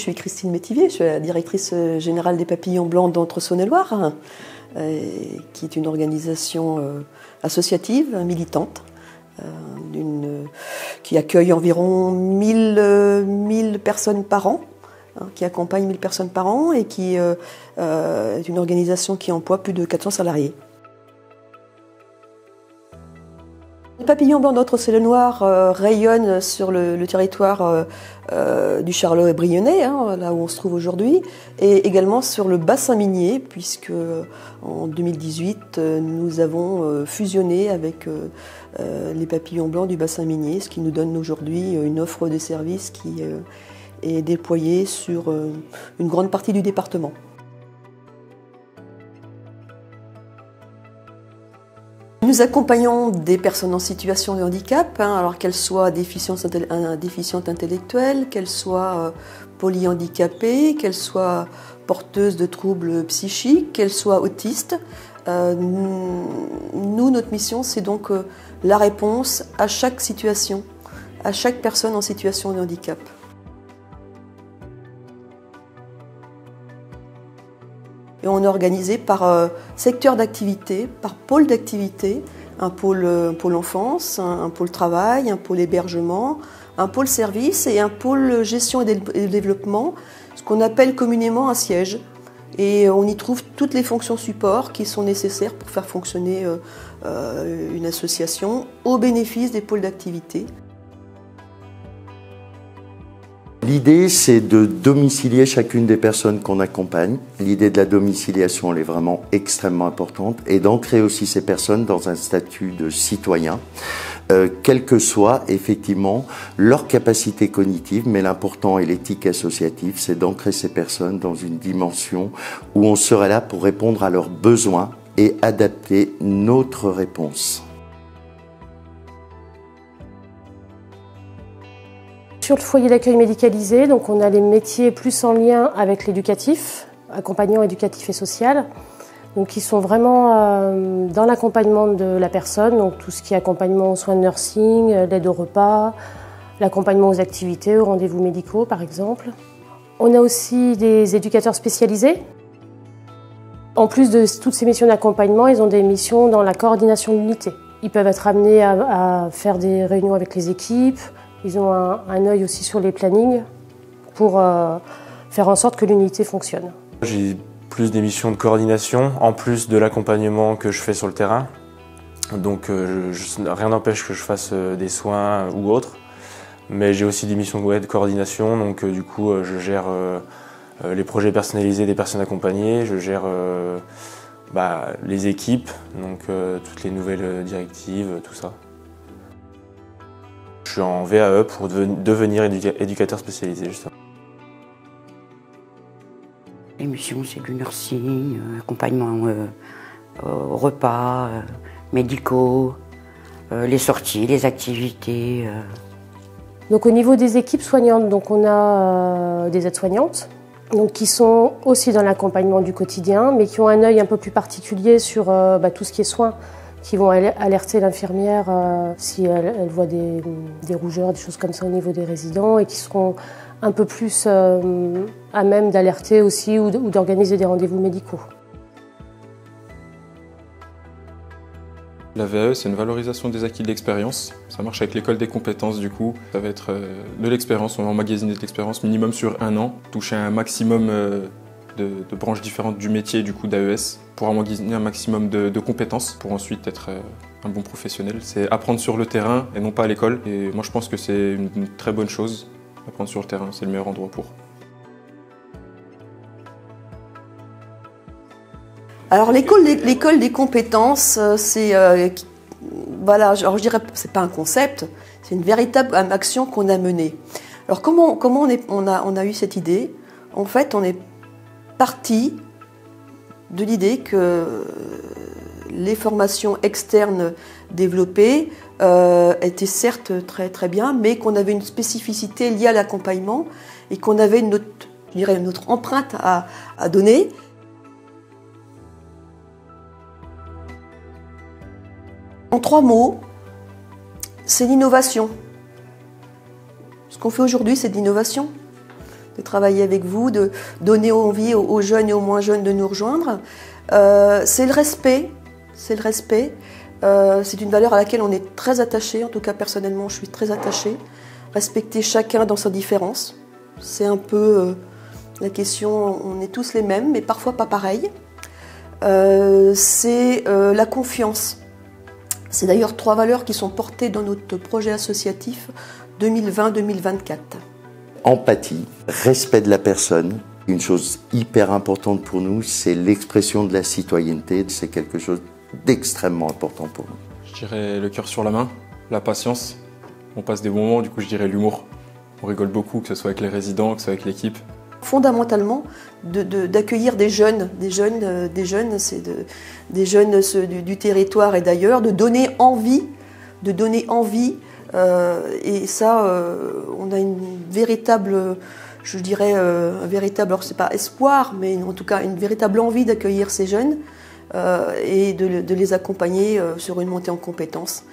Je suis Christine Métivier, je suis la directrice générale des Papillons Blancs d'Entre-Saône-et-Loire, qui est une organisation associative, militante, qui accueille environ 1000 personnes par an, qui accompagne 1000 personnes par an et qui est une organisation qui emploie plus de 400 salariés. Les Papillons Blancs d'Entre-Saône-et-Loire rayonnent sur le territoire du Charlot et Brionnais, là où on se trouve aujourd'hui, et également sur le bassin minier, puisque en 2018, nous avons fusionné avec les Papillons Blancs du bassin minier, ce qui nous donne aujourd'hui une offre de services qui est déployée sur une grande partie du département. Nous accompagnons des personnes en situation de handicap, alors qu'elles soient déficientes intellectuelles, qu'elles soient polyhandicapées, qu'elles soient porteuses de troubles psychiques, qu'elles soient autistes. Notre mission, c'est donc la réponse à chaque situation, à chaque personne en situation de handicap. Et on est organisé par secteur d'activité, par pôle d'activité, un pôle enfance, un pôle travail, un pôle hébergement, un pôle service et un pôle gestion et développement, ce qu'on appelle communément un siège. Et on y trouve toutes les fonctions support qui sont nécessaires pour faire fonctionner une association au bénéfice des pôles d'activité. L'idée, c'est de domicilier chacune des personnes qu'on accompagne. L'idée de la domiciliation, elle est vraiment extrêmement importante, et d'ancrer aussi ces personnes dans un statut de citoyen, quelle que soit effectivement leur capacité cognitive, mais l'important et l'éthique associative, c'est d'ancrer ces personnes dans une dimension où on serait là pour répondre à leurs besoins et adapter notre réponse. Sur le foyer d'accueil médicalisé, donc on a les métiers plus en lien avec l'éducatif, accompagnant éducatif et social, donc qui sont vraiment dans l'accompagnement de la personne, donc tout ce qui est accompagnement aux soins de nursing, l'aide au repas, l'accompagnement aux activités, aux rendez-vous médicaux par exemple. On a aussi des éducateurs spécialisés. En plus de toutes ces missions d'accompagnement, ils ont des missions dans la coordination de l'unité. Ils peuvent être amenés à faire des réunions avec les équipes. Ils ont un œil aussi sur les plannings pour faire en sorte que l'unité fonctionne. J'ai plus des missions de coordination, en plus de l'accompagnement que je fais sur le terrain. Donc rien n'empêche que je fasse des soins ou autres. Mais j'ai aussi des missions de coordination, donc du coup je gère les projets personnalisés des personnes accompagnées, je gère les équipes, donc toutes les nouvelles directives, tout ça. Je suis en VAE pour devenir éducateur spécialisé, justement. Les missions, c'est du nursing, accompagnement au repas, médicaux, les sorties, les activités. Donc au niveau des équipes soignantes, donc on a des aides-soignantes qui sont aussi dans l'accompagnement du quotidien, mais qui ont un œil un peu plus particulier sur tout ce qui est soins, qui vont alerter l'infirmière si elle voit des rougeurs, des choses comme ça au niveau des résidents, et qui seront un peu plus à même d'alerter aussi ou d'organiser des rendez-vous médicaux. La VAE, c'est une valorisation des acquis de l'expérience. Ça marche avec l'école des compétences du coup. Ça va être de l'expérience, on va emmagasiner de l'expérience minimum sur 1 an, toucher un maximum de branches différentes du métier du coup d'AES pour emmagasiner un maximum de compétences pour ensuite être un bon professionnel. C'est apprendre sur le terrain et non pas à l'école. Et moi je pense que c'est une très bonne chose. Apprendre sur le terrain, c'est le meilleur endroit pour. Alors l'école des compétences, c'est voilà, alors je dirais c'est pas un concept, c'est une véritable action qu'on a menée. Alors comment on a eu cette idée? En fait, on est parti de l'idée que les formations externes développées étaient certes très bien, mais qu'on avait une spécificité liée à l'accompagnement et qu'on avait notre empreinte à donner. En 3 mots, c'est l'innovation. Ce qu'on fait aujourd'hui, c'est de l'innovation. de travailler avec vous, de donner envie aux jeunes et aux moins jeunes de nous rejoindre. C'est le respect. C'est le respect. C'est une valeur à laquelle on est très attaché. En tout cas, personnellement, je suis très attachée. Respecter chacun dans sa différence. C'est un peu la question, on est tous les mêmes, mais parfois pas pareils. C'est la confiance. C'est d'ailleurs 3 valeurs qui sont portées dans notre projet associatif 2020-2024. Empathie, respect de la personne. Une chose hyper importante pour nous, c'est l'expression de la citoyenneté. C'est quelque chose d'extrêmement important pour nous. Je dirais le cœur sur la main, la patience. On passe des bons moments, du coup je dirais l'humour. On rigole beaucoup, que ce soit avec les résidents, que ce soit avec l'équipe. Fondamentalement, d'accueillir des jeunes, c'est des jeunes du territoire et d'ailleurs, de donner envie, et ça, on a une véritable, je dirais, un véritable, alors c'est pas espoir, mais en tout cas une véritable envie d'accueillir ces jeunes et de les accompagner sur une montée en compétences.